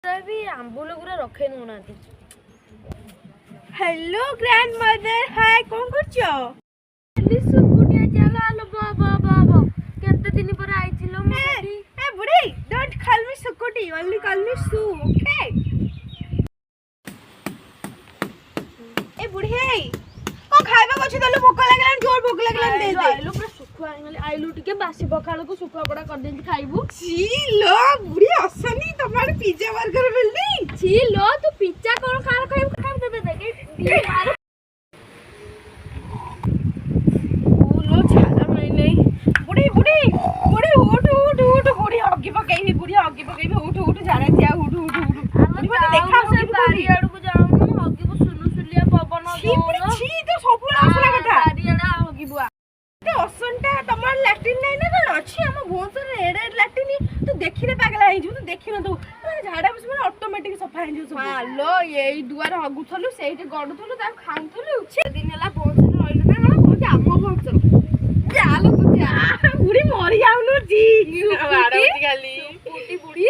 भी आंबुल गुरा रखे नुना हेलो ग्रैंडमदर हाय कौन करछो सुकुटिया चला लो बाबा केते दिन पर आइथिलो मोटी ए बुढ़ी don't call me सुकुटी only call मी सु ओके ए बुढ़ी को खाइबा गछ देलु भोक लागलान जोर भोक लागलान दे दे आइलो पूरा सुखुआ आइलो टिके बासी पखाल को सुखुआ बड़ा कर देंती खाइबू छी लो बुढ़ी असनी तमार पिज्जा बर्गर मिलनी छी लो तू पिज्जा कोन खार खाइब दे दे मार ओ लो छाला नहीं बुढ़ी बुढ़ी बुढ़ी उठ बुढ़ी हगी पकाई बुढ़ी हगी पकाई उठ झाड़ा जा उठ बुढ़ी मते देखा से बारी आड़ू को जाऊ हगी को सुनु सुलिया पवन दो छी तो सब असला कथा बारी आड़ा हगी बुआ ते असनटा तमार लैट्रिन नहीं ना कण अछि हम भोंसर एडे लैट्रिन तू देखि रे पागला आइ तू देखि न तू झाड़ा बस में ऑटोमेटिक सफा हो जो हां लो एई दुआर हगुथलु सेइटे गडुथलु ता खाउथलु छ दिन हला भोंसर रहिलो ना कण कोन आम भोंसर जालो तू जा बुढ़ी मरी जाउनु जी बुढ़ी बुढ़ी